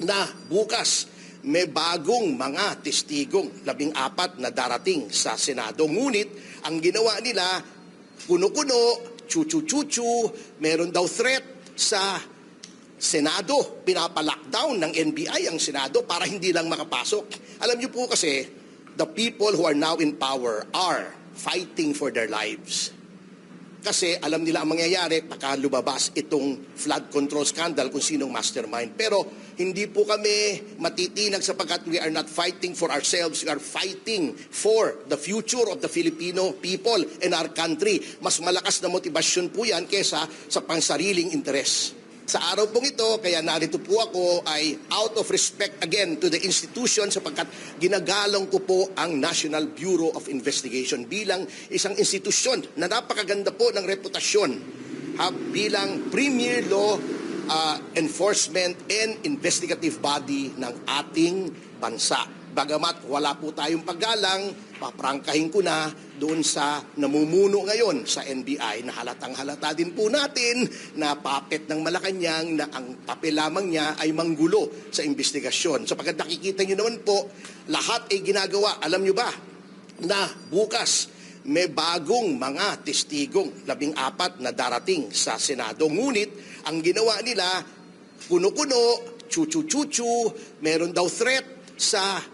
na bukas may bagong mga testigong 14 na darating sa Senado. Ngunit ang ginawa nila, kuno-kuno, chuchu-chuchu, meron daw threat sa Senado. Pinapalockdown ng NBI ang Senado para hindi lang makapasok. Alam niyo po kasi, the people who are now in power are fighting for their lives. Kasi alam nila ang mangyayari baka lumabas itong flood control scandal kung sinong mastermind. Pero hindi po kami matitinag sapagkat we are not fighting for ourselves. We are fighting for the future of the Filipino people and our country. Mas malakas na motibasyon po yan kesa sa pansariling interes. Sa araw pong ito, kaya narito po ako ay out of respect again to the institution sapagkat ginagalang ko po ang National Bureau of Investigation bilang isang institusyon na napakaganda po ng reputasyon bilang premier law enforcement and investigative body ng ating bansa. Bagamat wala po tayong paggalang, paprangkahin ko na doon sa namumuno ngayon sa NBI na halatang-halata din po natin na puppet ng Malacanang na ang papel lamang niya ay manggulo sa investigasyon. Sapagkat nakikita niyo naman po, lahat ay ginagawa. Alam niyo ba na bukas may bagong mga testigong 14 na darating sa Senado. Ngunit ang ginawa nila, kuno-kuno, chuchu-chuchu, meron daw threat sa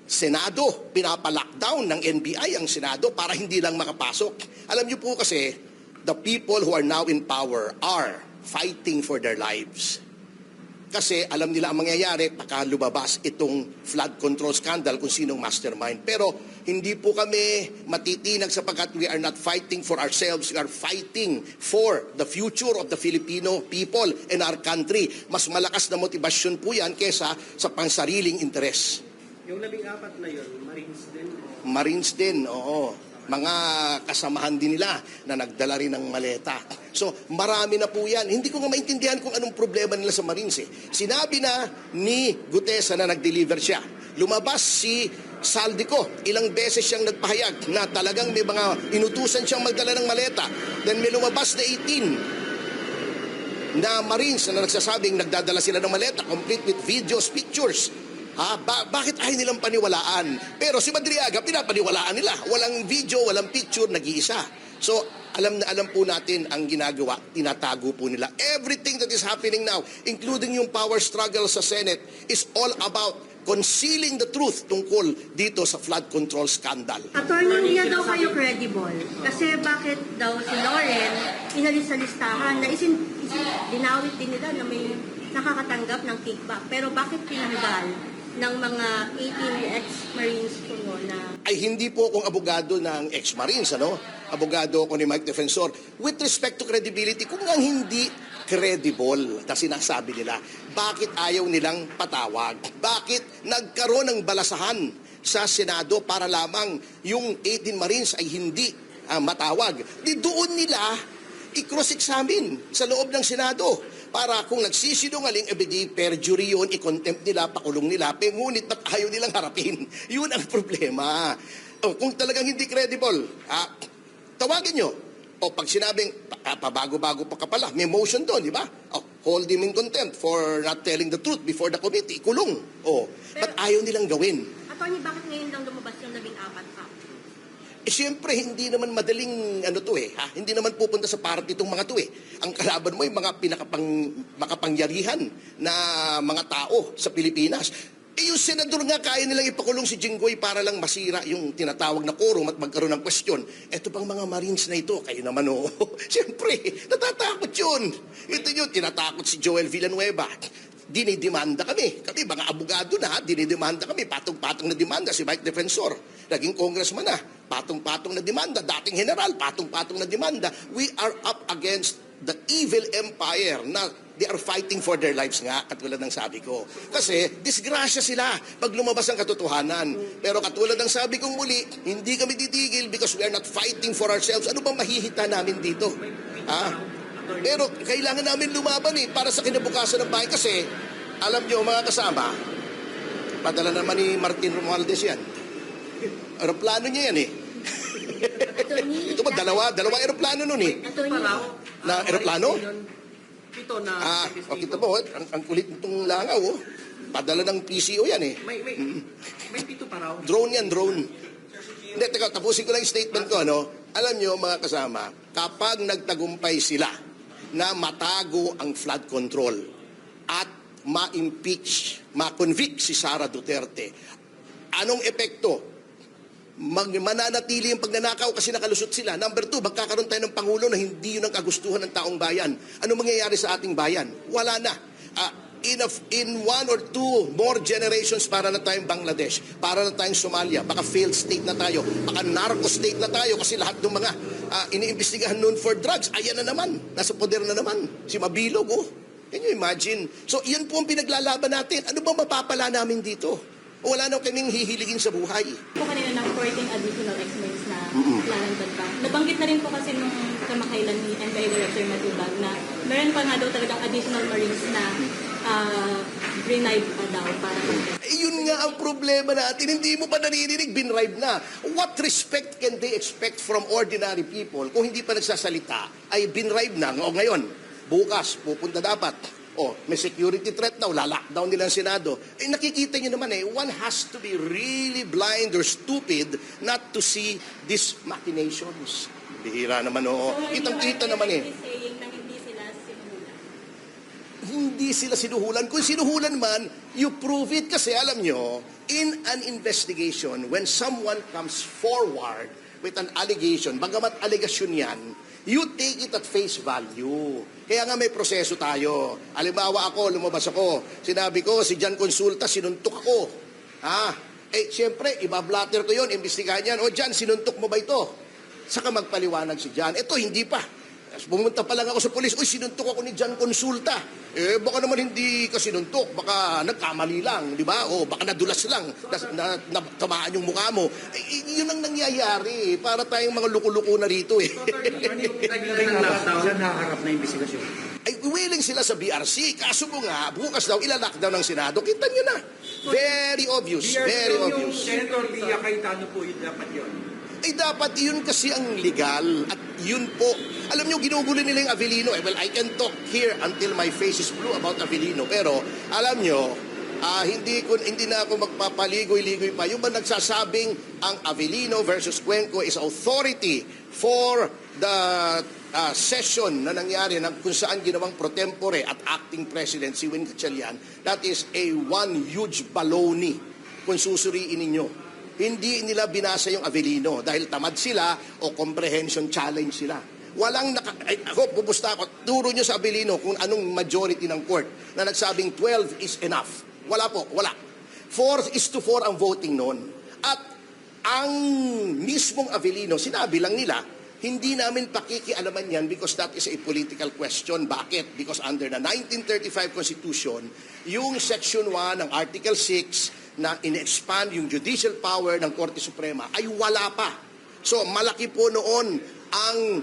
Senado. Pinapalockdown ng NBI ang Senado para hindi lang makapasok. Alam niyo po kasi, the people who are now in power are fighting for their lives. Kasi alam nila ang mangyayari baka lumabas itong flood control scandal kung sinong mastermind. Pero hindi po kami matitinag sapagkat we are not fighting for ourselves. We are fighting for the future of the Filipino people and our country. Mas malakas na motibasyon po yan kesa sa pansariling interes. Yung 14 na yun, Marines din? Marines din, oo. Mga kasamahan din nila na nagdala rin ng maleta. So, marami na po yan. Hindi ko nga maintindihan kung anong problema nila sa Marines. Sinabi na ni Gutesa na nag-deliver siya. Lumabas si Saldico. Ilang beses siyang nagpahayag na talagang may mga inutusan siyang magdala ng maleta. Then may lumabas na 18 na Marines na nagsasabing nagdadala sila ng maleta, complete with videos, pictures. Bakit ayaw nilang paniwalaan? Pero si Madriaga, pinapaniwalaan nila. Walang video, walang picture, nag-iisa. So, alam na alam po natin ang ginagawa, tinatago po nila. Everything that is happening now, including yung power struggle sa Senate, is all about concealing the truth tungkol dito sa flood control scandal. Attorney, hindi daw kayo credible. Kasi bakit daw si Lauren inalis sa listahan na dinawit din nila na may nakakatanggap ng kickback. Pero bakit pinanggal ng mga 18 ex-Marines po na... Ay hindi po akong abogado ng ex-Marines, ano? Abogado ako ni Mike Defensor. With respect to credibility, kung nga hindi credible na sinasabi nila, bakit ayaw nilang patawag? Bakit nagkaroon ng balasahan sa Senado para lamang yung 18 Marines ay hindi matawag? Di doon nila i-cross-examine sa loob ng Senado. Para kung nagsisinungaling, ebedi perjury yun, i-contempt nila, pakulong nila, ngunit ba't ayaw nilang harapin? Yun ang problema. Kung talagang hindi credible, tawagin nyo. O pag sinabing, pabago-bago pa ka pala, may motion doon, di ba? Hold him in contempt for not telling the truth before the committee, kulong. Ba't ayaw nilang gawin? Attorney, bakit ngayon lang lumabas yung 14 pa? Siyempre, hindi naman madaling Hindi naman pupunta sa party itong mga to Ang kalaban mo yung mga makapangyarihan na mga tao sa Pilipinas. Yung senador nga, kaya nilang ipakulong si Jinggoy para lang masira yung tinatawag na quorum at magkaroon ng question. Eto pang mga Marines na ito, kayo naman Siyempre, natatakot yun. Ito yun, tinatakot si Joel Villanueva. Dinidemanda kami. Kami, mga abogado na, dinidemanda kami. Patong-patong na demanda si Mike Defensor. Naging congressman na. Patong-patong na demanda. Dating general, patong-patong na demanda. We are up against the evil empire na they are fighting for their lives nga, katulad ng sabi ko. Kasi, disgrasya sila pag lumabas ang katotohanan. Pero katulad ng sabi kong muli, hindi kami titigil because we are not fighting for ourselves. Ano bang mahihita namin dito? Pero kailangan namin lumaban para sa kinabukasan ng bayan kasi alam nyo mga kasama, padala naman ni Martin Romualdez yan. Aeroplano niya yan Ito ba, dalawa aeroplano nun Na aeroplano? Ito na... Kita mo, ang kulit nitong langaw Padala ng PCO yan eh. May pito pa raw. Drone yan, drone. Hindi, teka, tapusin ko lang yung statement ko, ano? Alam nyo, mga kasama, kapag nagtagumpay sila na matago ang flood control at ma-impeach, ma-convict si Sara Duterte, anong epekto? Mananatili yung pagnanakaw kasi nakalusot sila. Number 2, magkakaroon tayo ng Pangulo na hindi yun ang kagustuhan ng taong bayan. Ano mangyayari sa ating bayan? Wala na. In 1 or 2 more generations, para na tayong Bangladesh, para na tayong Somalia, baka failed state na tayo, baka narco state na tayo kasi lahat ng mga iniimbestigahan noon for drugs, ayan na naman, nasa poder na naman, si Mabilog, oh. Can you imagine? So, yun po ang pinaglalaban natin. Ano ba mapapala namin dito? Wala na kaming hihiligin sa buhay. Po kanina ng 14 additional ex-mates na lalagdag pa. Nabanggit na rin po kasi nung kamakailan ni NBI Director Matubag na meron pa nga daw talagang additional Marines na bribe pa daw para Yun nga ang problema natin. Hindi mo pa naririnig, binribe na. What respect can they expect from ordinary people kung hindi pa nagsasalita ay binribe na? O ngayon, bukas, pupunta dapat. May security threat na, lockdown nila ang Senado. Nakikita nyo naman one has to be really blind or stupid not to see these machinations. Bihira naman, Kitang-kita naman saying na hindi sila sinuhulan. Hindi sila sinuhulan. Kung sinuhulan man, you prove it. Kasi alam nyo, in an investigation, when someone comes forward with an allegation, bagamat allegation yan, you take it at face value. Kaya nga may proseso tayo. Halimbawa ako, lumabas ako. Sinabi ko, si Jan Consulta, sinuntok ako. Siyempre, ibablatter ko yon, imbestigahan yan. Jan, sinuntok mo ba ito? Saka magpaliwanag si Jan. Ito, hindi pa. Pumunta pa lang ako sa polis, sinuntok ako ni Jan Consulta. Baka naman hindi ka sinuntok, baka nagkamali lang, di ba? Baka nadulas lang, tamaan yung mukha mo. Yun ang nangyayari, para tayong mga luko-luko na rito Saan nakaharap na investigasyon? Willing sila sa BRC, kaso mo nga, bukas daw ilalockdown ng Senado, kita nyo na. Very obvious, very obvious. Senator Villa Cayetano po yun dapat yun. Dapat yun kasi ang legal at yun po. Alam nyo, ginugulo nila yung Avellino. Well, I can talk here until my face is blue about Avellino. Pero, alam nyo, hindi na ako magpapaligoy-ligoy pa. Yung ba nagsasabing ang Avellino versus Cuenco is authority for the session na nangyari kung saan ginawang pro tempore at acting president si Win Gatchalian, that is a one huge baloney kung susuriin ninyo. Hindi nila binasa yung Avellino dahil tamad sila o comprehension challenge sila. Ako, pupusta ako, turo nyo sa Avellino kung anong majority ng court na nagsabing 12 is enough. Wala po, wala. 4-4 ang voting noon. At ang mismong Avellino, sinabi lang nila, hindi namin pakikialaman yan because that is a political question. Bakit? Because under the 1935 Constitution, yung Section 1 ng Article 6 na in-expand yung judicial power ng Korte Suprema ay wala pa. So malaki po noon ang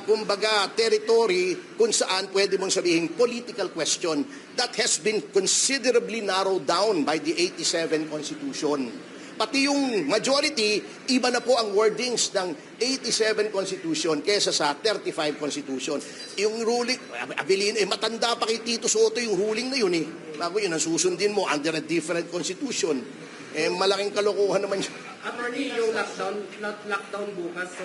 kumbaga territory kung saan pwede mong sabihin political question that has been considerably narrowed down by the 87 Constitution. Pati yung majority, iba na po ang wordings ng 87 Constitution kesa sa 35 Constitution. Yung ruling, Avellino, matanda pa kay Tito Soto yung ruling na yun Bago yun, ang susundin mo under a different Constitution. Malaking kalokohan naman yun. Attorney, yung lockdown bukas, so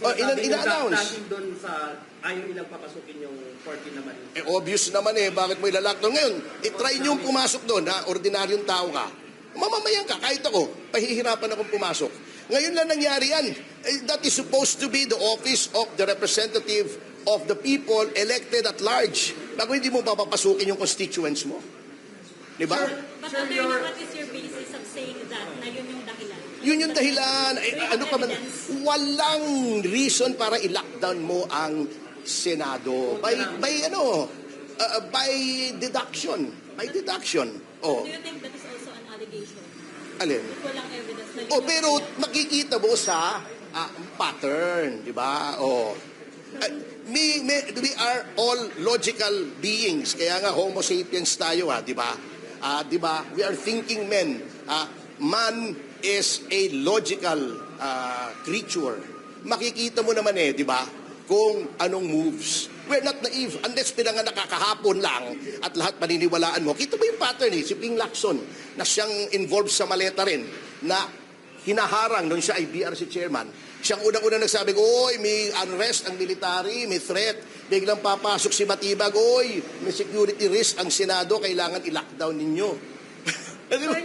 ina-announce. dahil doon sa ayaw nilang papasukin yung 14 naman. Obvious naman bakit mo ilalockdown ngayon? Try nyo pumasok doon, ordinaryong tao ka. Mamamayan ka, kahit ako, pahihirapan akong pumasok. Ngayon lang nangyari yan. That is supposed to be the office of the representative of the people elected at large. Bago hindi mo papapasukin yung constituents mo. Di ba? But attorney, what is your basis of saying that na yun yung dahilan? Yun yung dahilan. Ano pa man, walang reason para i-lockdown mo ang Senado. By deduction. By deduction. Do you think that is also an allegation? Alin? If walang evidence na Pero makikita mo sa pattern, di ba? We are all logical beings. Kaya nga homo sapiens tayo, di ba? Di ba? We are thinking men. Man is a logical creature. Makikita mo naman di ba? Kung anong moves We're not naive. Unless pinanganak kakahapon lang at lahat paniniwalaan mo. Kita ba yung pattern si Ping Lacson na siyang involved sa maleta rin na hinaharang nung siya ay BRC chairman. Siyang unang-unang nagsabi, oy, may unrest ang military, may threat. Biglang papasok si Matibag, oy, may security risk ang Senado, kailangan i-lockdown ninyo. Diba?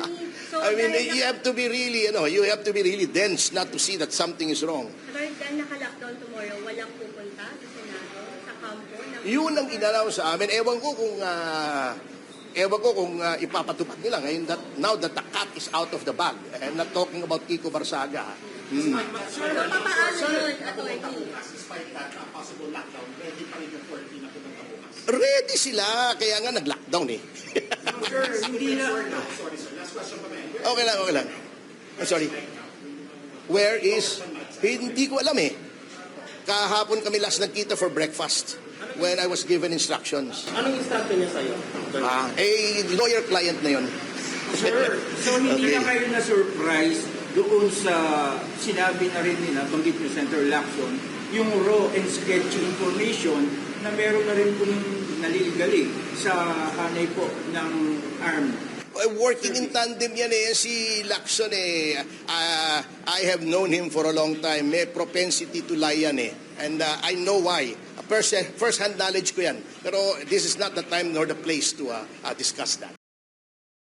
So, I mean, dahil you have to be really, you have to be really dense not to see that something is wrong. Lord, dahil naka-lockdown tomorrow, walang pupunta sa Senado, sa kampo. Yun ang inalaw sa amin. Ewan ko kung ipapatupad nila ngayon now that the cat is out of the bag. I'm not talking about Kiko Barsaga. So, papaano yun, attorney? Ready sila, kaya nga nag-lockdown eh. Hindi na. Okay lang. I'm sorry. Where is? Hindi ko alam eh. Kahapon kami last nagkita for breakfast when I was given instructions. Anong instruction niya sa'yo? Lawyer client na yun. Sir, so hindi Okay. na kayo na-surprise doon sa sinabi na rin nila, banggit ni Senator Lacson, yung raw and sketchy information na meron na rin pong naliligalig sa hanay po ng arm. Working in tandem yan eh. Si Lacson eh, I have known him for a long time. May propensity to lie yan eh. And I know why. First-hand knowledge ko yan. Pero this is not the time nor the place to discuss that.